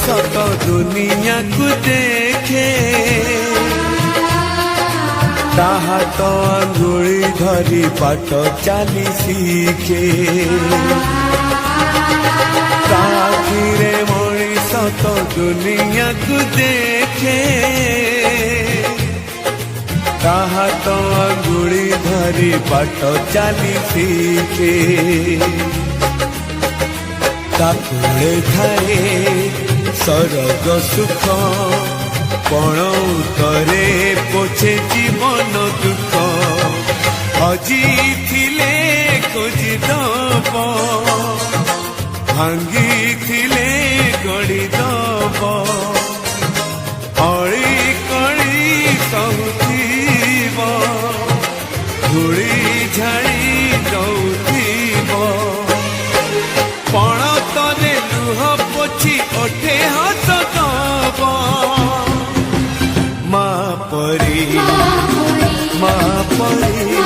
सत दुनिया को देखे ताहा तो अंगुली धरी बाट चली शिखे ताखिरे मनीष तो दुनिया को देखे ताहा तो अंगुली धरी बाट चली शिखे ताकुले थाए सरग सुख पण उतरे पोछे जीवन दुख हजी थिले खोजी दब भांगी थिले गड़ी दब अड़ी कड़ी सहूथिब धूली झाड़ी दौथिब पण तरे लुह पोछि ओठे हस दब माँ परी माँ परी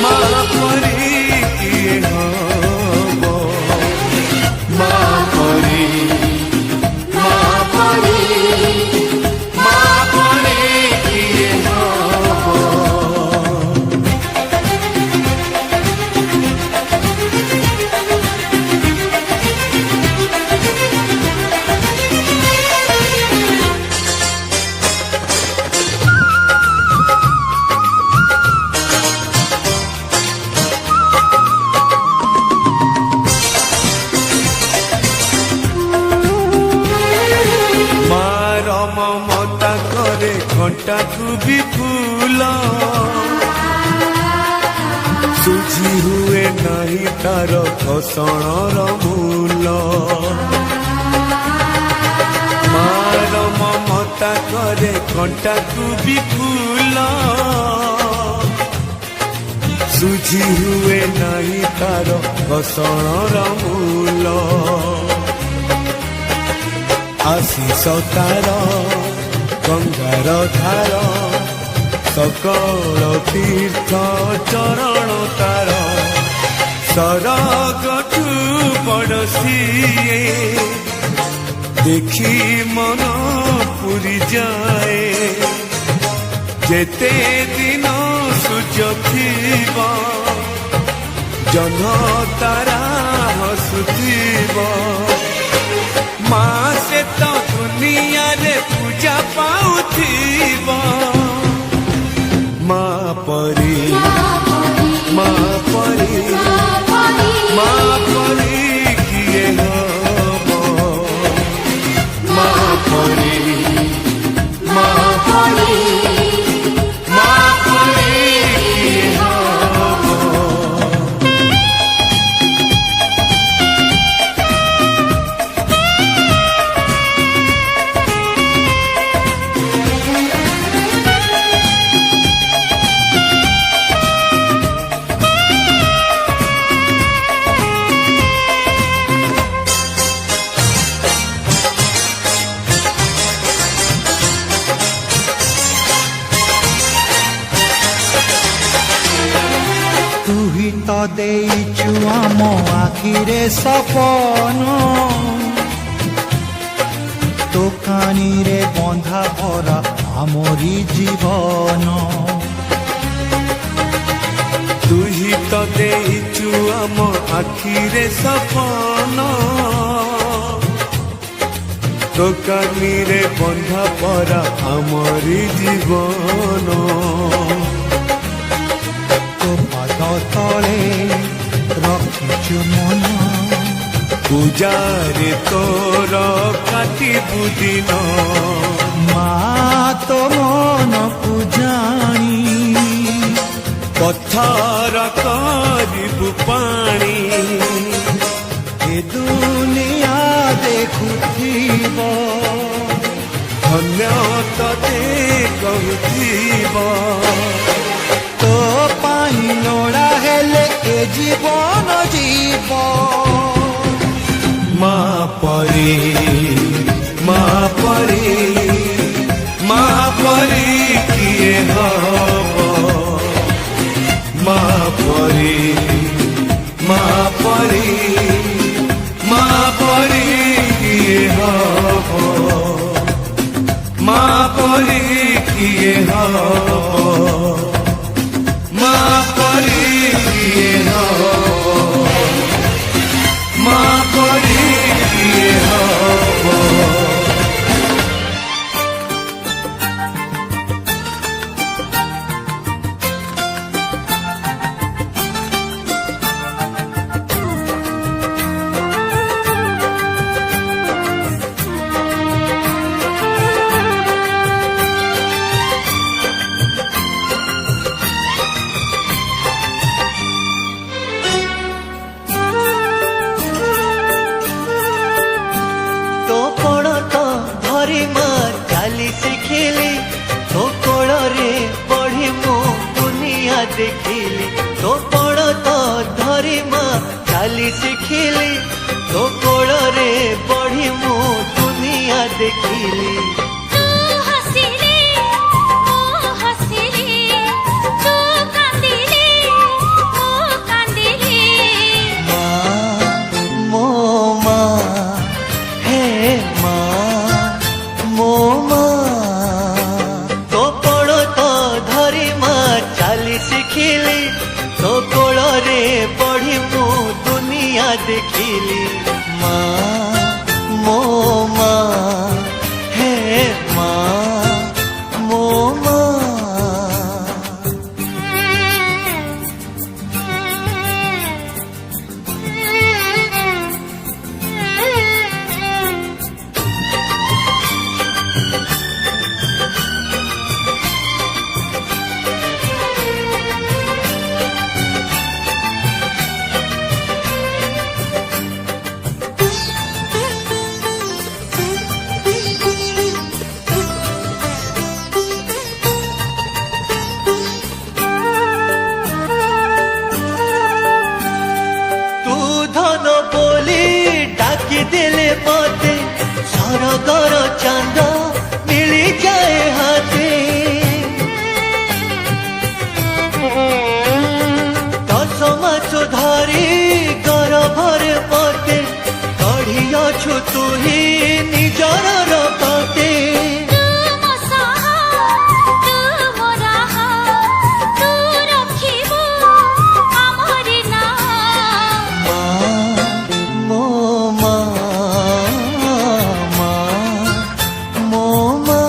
माँ परी किए हब माँ परी माँ परी माँ परी किए हब ममता करे घंटा को भी फूल सुझी हुए नहीं तार घसणर मूल मार ममता करे घंटा को भी फूल सुझी हुए नहीं तार घसणर मूल आशीष तार गंगार धार सकल तीर्थ चरण तार सरगठू पड़ोसी देखी मन पूरी जाए जेते दिन सूर्य थीब जह्न तारा हसुथिब माँ से तो दुनिया रे पूजा पाउथिब माँ परी माँ परी माँ परी किए हब माँ परी माँ परी माँ परी किए हब तुही तो देइचु आम आखिरे सपन दोकानी रे बंधा भरा आमरी जीवन तुही तो देइचु आम आखिरे सपन दोकानी रे बंधा परा आमरी जीवन तले रखिचु मन पूजारे तोर काटिबु दिन माँ तो मन पूजाणी पत्थर करिबु पानी ए दुनिया देखुथिब धन्य तते कहुथिब तो पाई लोड़ा हेले ए जीवन जीव माँ परी माँ परी माँ परी किए हब माँ परी माँ परी माँ परी किए हब ଦେଖିଲି ତୋ ପଡ଼ ତ ଧରି ମା ଚାଲି ଶିଖିଲି ତୋ କୋଳରେ ବଢି ମୁଁ ଦୁନିଆ ଦେଖିଲି ତୁ ହସିଲେ ମୁଁ ହସିଲି ତୁ କାନ୍ଦିଲେ ମୁଁ କାନ୍ଦିଲି ମା ମୋ ମା ହେ ମା ମୋ ମା ତୋ ପଡ଼ ତ ଧରି ମା ଚାଲି ଶିଖିଲି ତୋ କୋଳରେ ବଢି ମୁଁ ଦୁନିଆ ଦେଖିଲି ମା ମୋ ମା ହେ ମା ମୋ ମା ତୁ ଧନ ବୋଲି ଡାକି ଦେଲେ ମତେ ସରଗର ଚାନ୍ଦ ମିଳିଯାଏ ହାତେ ଦଶ ମାସ ଧରି ଗର୍ଭରେ ମତେ ଗଢ଼ିଅଛୁ ତୁ ହିଁ ନିଜର ପତେ ତୁ ମୋ ସାହା ତୁ ମୋ ରାହା ତୁ ରଖିବୁ ଆମରି ନାଁ ମା ମୋ ମା ମା ମୋ ମା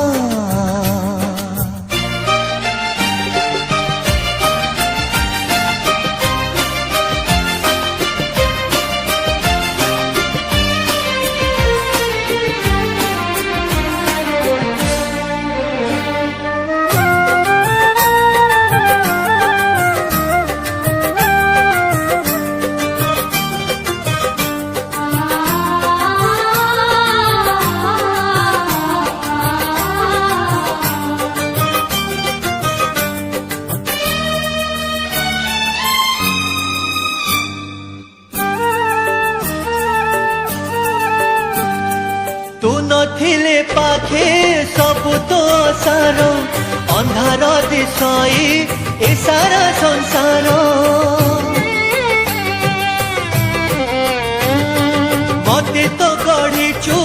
ତୁ ନଥିଲେ ପାଖେ ସବୁ ତ ସାର ଅନ୍ଧାର ଦିଶଇ ଏ ସାରା ସଂସାର ମତେ ତ ଗଢ଼ିଛୁ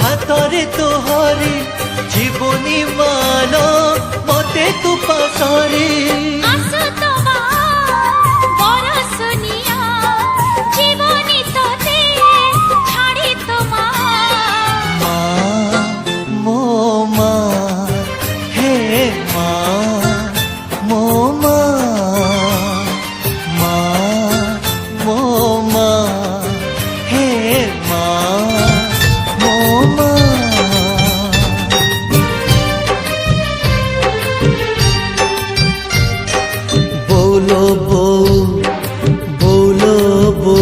ହାତରେ ତୁ ହରି ଜୀବନୀ ମାନ ମତେ ତୁ ପାସରି ଆସ ତ ମା ବରସୁନିଆ ଜୀବନି ତତେ ଛାଡ଼ି ତ ମା মা মো মা হে মা মো মা মা মো মা হে মা মো মা बोलो बोलो बो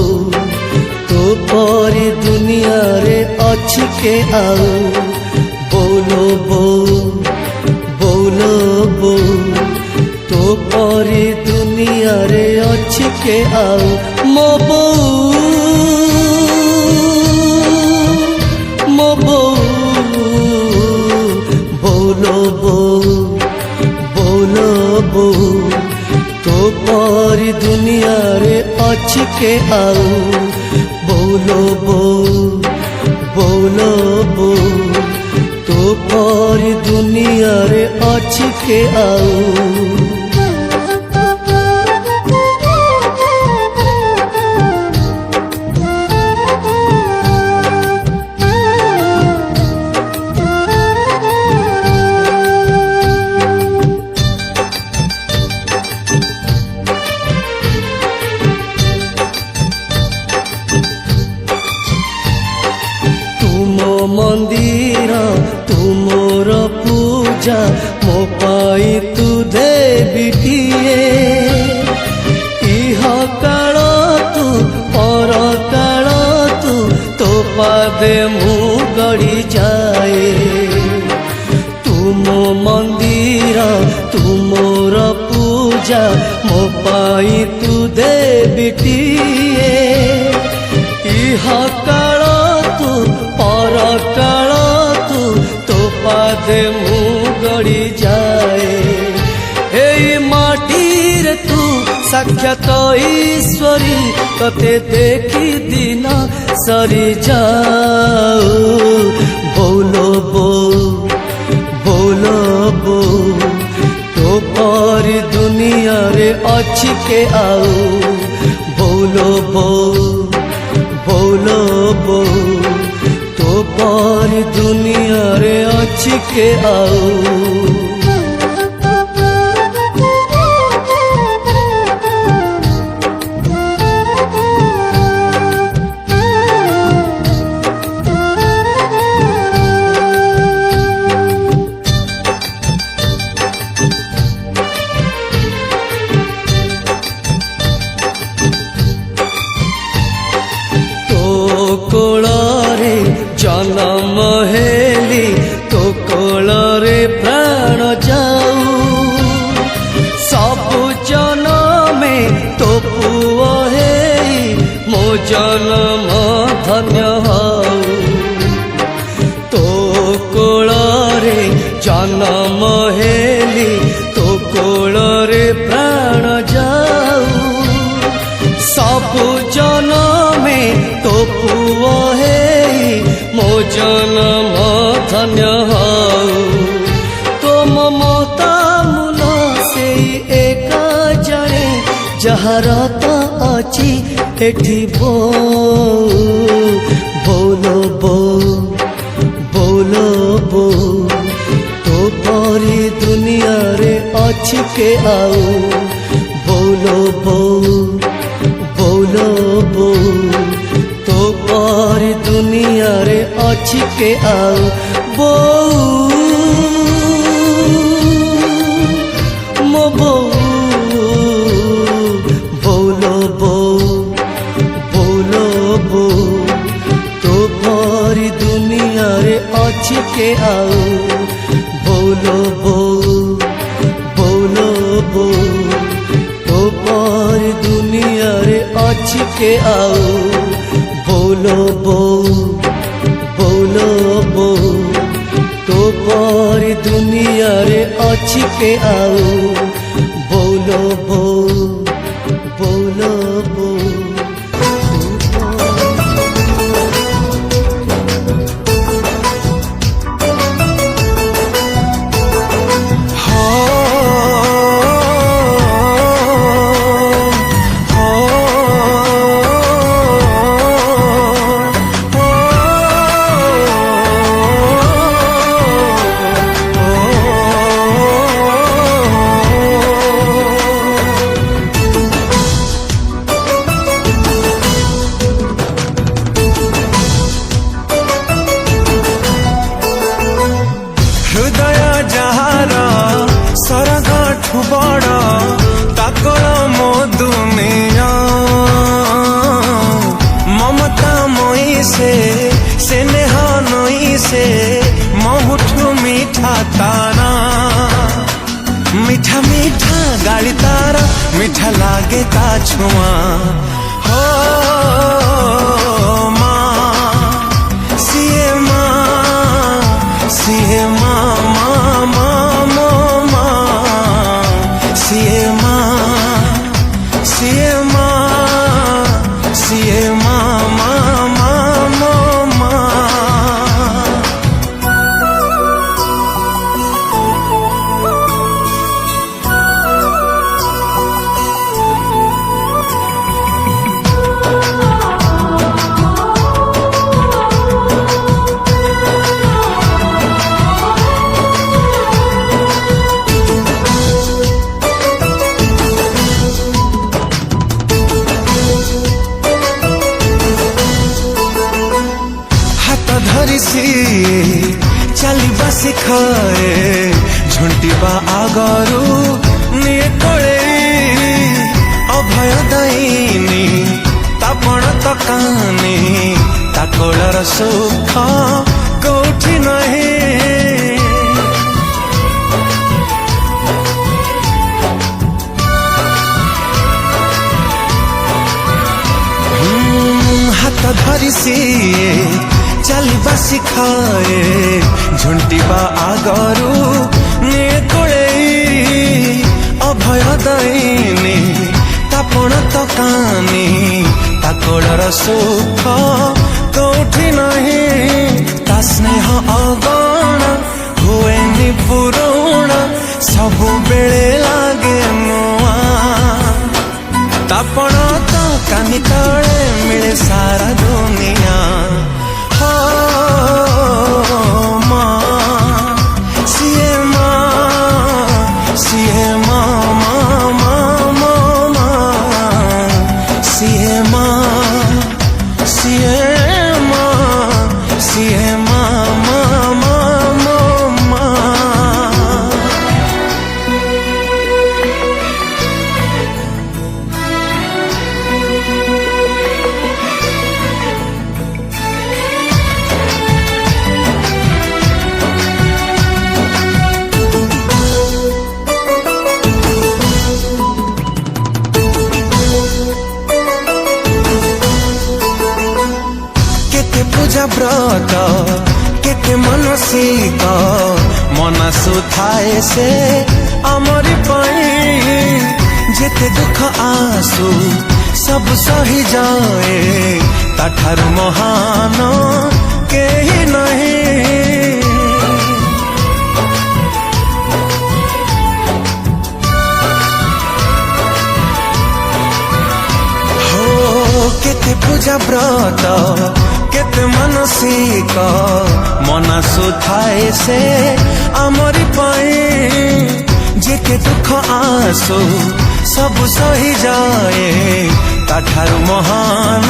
तो परी दुनिया रे अच्छी के आओ बोलो बोलो बो तो परी दुनिया रे अच्छी के आओ मो बो बोलो बो तो परी दुनिया रे अच्छी के आओ बोलो बो तो परी दुनिया रे अच्छी के आओ मंदिर तुमोर पूजा मो पाई तू देविटिए इह काल तू पर काल तू तो पादे मु गड़ी जाए तुम मंदिर तुमोर पूजा मो पाई तू देवीटीए इह काल तू पर काल तू तो पादे मु गड़ी जाए एई माटी रे तू साक्षात ईश्वरी तते देखी दिन सरी जाऊ बोलो बोलो तो परी दुनिया रे अच्छी के आओ बोलो तो परी दुनिया रे अच्छी के आओ कोଳରେ जन्म हेली तो कोଳରେ प्राण जाऊ सबु जन्मे तो पुओ हेई मो जन्म धन्य हऊ तो कोଳରେ जन्म हेली तो कोଳରେ प्राण जाऊ सबु जन्मे तो पुओ हेई मो जन्म धन्य हऊ तो ममता मूल से एक जने जହାର तो अच्छी एठी बोलो तो परी दुनिया रे अच्छी के आओ बोलो तो परी दुनिया रे अच्छी के आओ मो बोलो तो परी दुनिया रे अच्छी के आओ बोलो तो परी दुनिया रे अच्छी के आओ बोलो तो परी दुनिया रे अच्छी के आओ बोलो हृदय जहार सरग ठु बड़ ताकर मो दुनिया ममता मई से स्नेह नई से महुठु मीठा तारा मीठा मीठा गाड़ी तारा मीठा लागे ता छुआ हो सिए चलिबा शिखाए झुंटिबा आगरू निये कोळे अभय दईनी तापण तकानी ताकोळर सुख कोठी नहीं हाथ धरी सिए चलवा शिखाए झुंटिबा आगरू कोले अभय दईनी तापण तकानी ताकड़र सुख कौठी नहीं ता स्नेह अगण हुएनि पुरुण सबु बेले लागे नुआ तापण तकानी तले मिले सारा दुनिया हो माँ सिए माँ सिए व्रत केते मनसिक मनसु थाए से आमरी पाई जेते दुख आसु सब सही जाए ताठार महान केही नहीं हो केते पूजा व्रत केते मनसिक मनसु थाए से आमरी पाई जेते दुख आसु सब सही जाए ताठार महान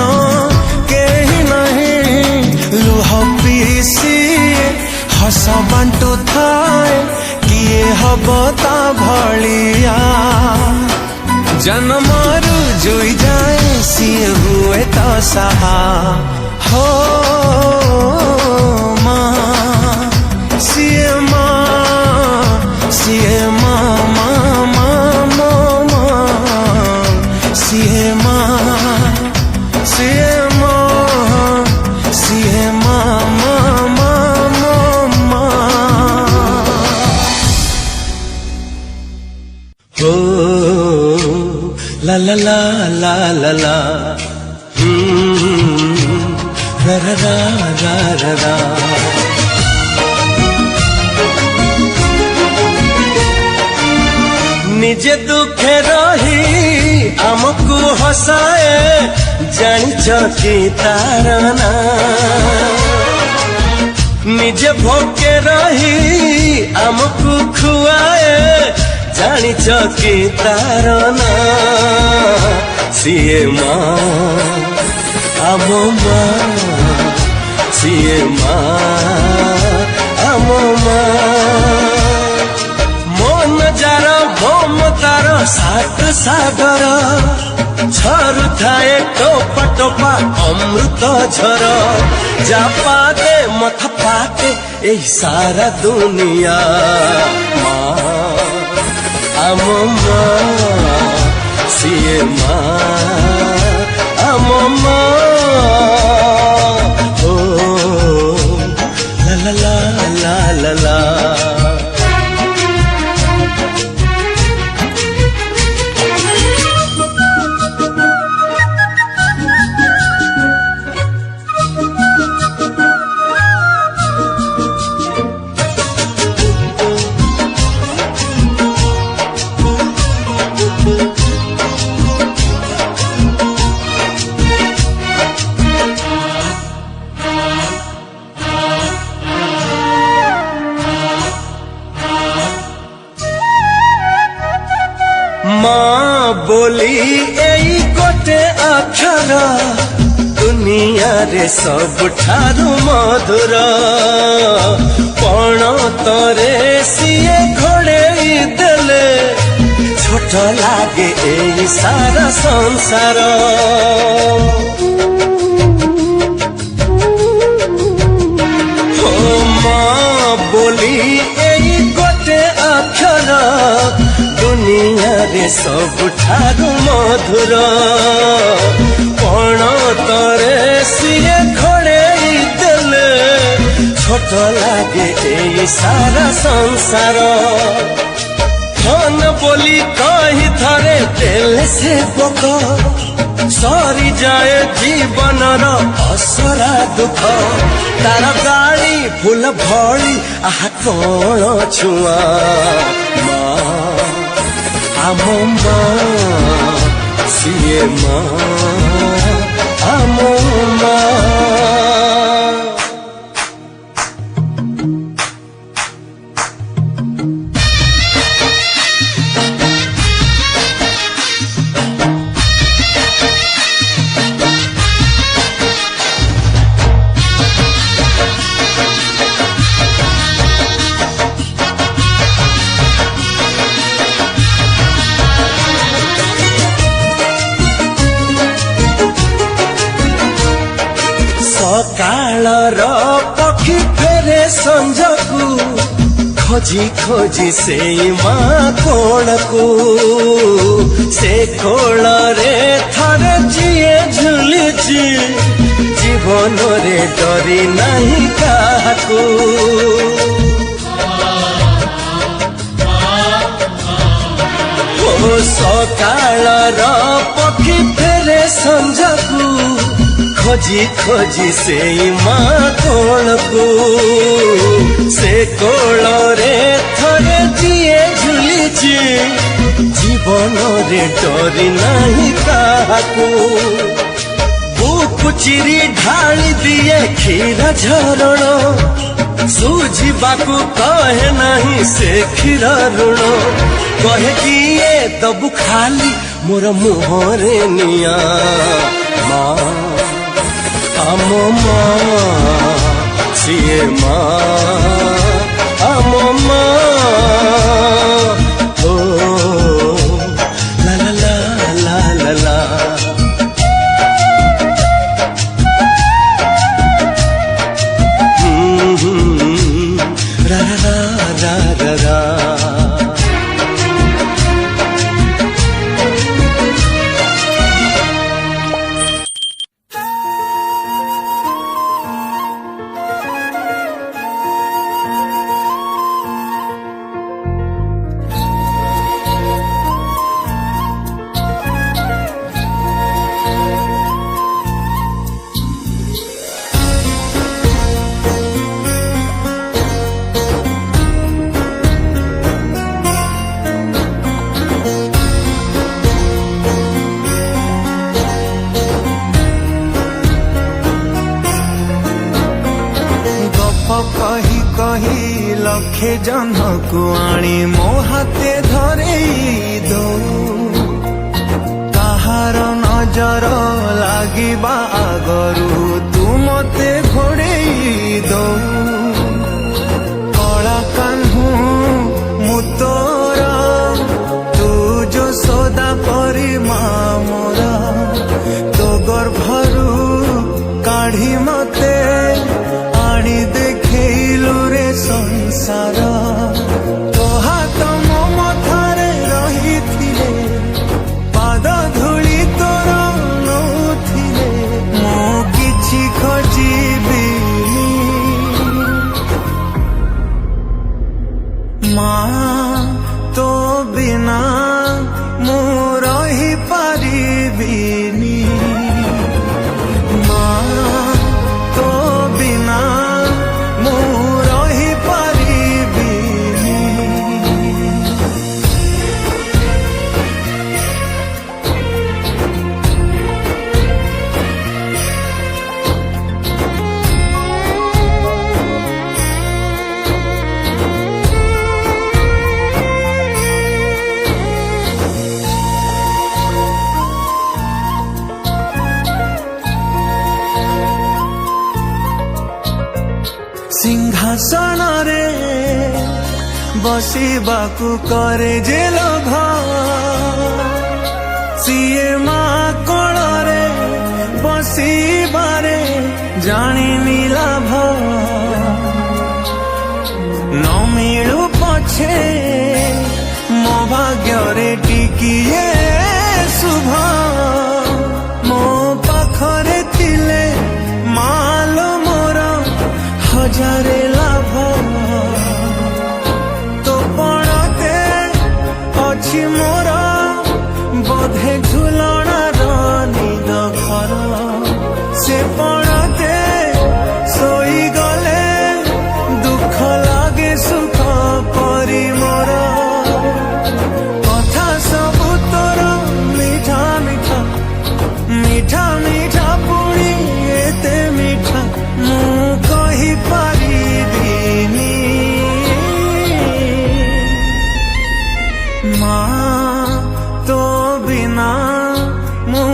केही नहीं लुह पीसी हस बांटू थाए किए हब ता भलिया जन्मरु जोई जाए सिए हुए तो सहा हो माँ सिए माँ सिए माँ माँ माँ माँ सिए माँ सिए माँ सिए माँ माँ माँ माँ हो ला ला ला ला ला ला रा रा रा रा रा निजे दुखे रही आमको हसाए जानिच कि तार ना निजे भोके रही आमको खुआए जानिच कि तार ना सिए माँ आमो माँ सिए माँ आमो माँ मन जार ममतार सात सागर झरु थाए टोपा टोपा अमृत झर जा पाते मथ पाते एही सारा दुनिया माँ आमो माँ सिए माँ आमो माँ ओ ला ला ला ला ला माँ बोली एई गोटे अक्षर दुनिया रे सब ठारू मधुर पण तरे सिए घोड़े देले छोट लागे एई सारा संसार हो माँ बोली एई गोटे अक्षर दुनिया रे सब ठारू मधुर पण तरे कष्ट लागे ए सारा संसार धन बोली कही थरे देले से पक सरी जाए जीवनर असरा दुख तार गाड़ी फूल भली आह कौन छुआ आम सीए आम सकाळर पक्षी फेरे संजकू खोजी खोजी से माँ कोणकू से कोल रे थरे जिए झुलुची जीवन रे डरी नहीं काकू ओ सकाळर पक्षी फेरे संजकू खोजी खोजी से माँ कोणकू से कोल रे थरे जिए झुलिची जीवन रे डरी नहीं काकू बुक चिरी ढाली दिए क्षीर झरण सुझिबाकू कहे नहीं से क्षीर ऋण कहे किए दबु खाली मोर मुहरे निया माँ आम सीए आम ओ ला ला ला ला ला रा रा रा रा रा कही कही लक्षे जनकु आनी मो हाथे धरेई दो काहार नजर लागिबा आगरू तू मते घोड़ेई दो कला कान्हू मु तोर तू जो सदा परी मोरा तो गर्भरू काढ़ी मते आनी देखैलु रे संसार तो हाथ मो मथारे रहिथिले पाद धूली तोर नौथिले मो किछि खोजिबी माँ तो बिना मु रही पारिबिनी सिंहासन रे बसिबाकू करे जे लोभ सीए माँ कोल रे बसिबारे जानी लाभ न मिलू पछे मो भाग्य रे टिकिए शुभ मो पाखरे थिले मालो मोर हजारे ला से पड़ते सोई गले दुख लागे सुख परी मोर कथा सबु तोर मीठा मीठा मीठा मीठा पुणी एते मीठा मु कहि पारिबिनी माँ तो बिना मु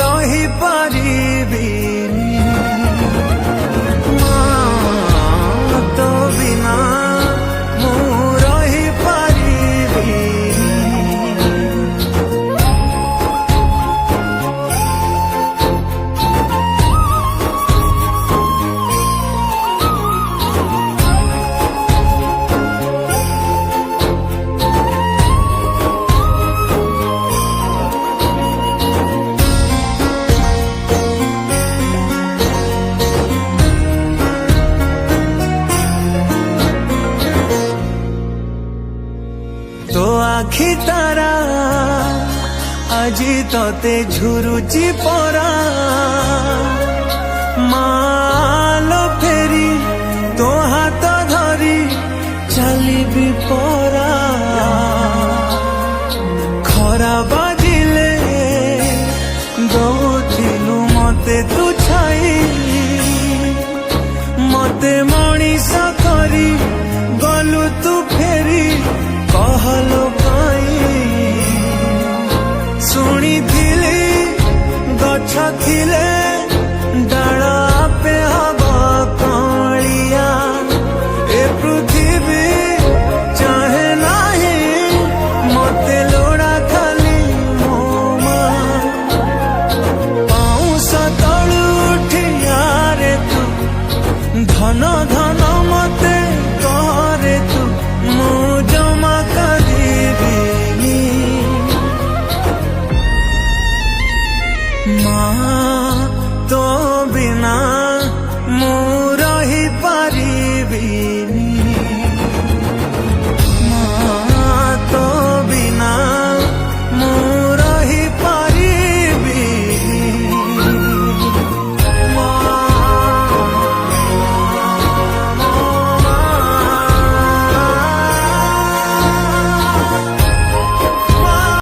रही पारिबिनी माँ तो बिना मु रही पारिबिनी तो आखि तारा আজি तते झुरुची परा मालो फेरी तो हाथ धरी चलिबी परा खरा बाजिले दौथिलु मते तू छाई मते मणिष करी गलु तू फेरी कहलो काई शुणी थिली गछ थिले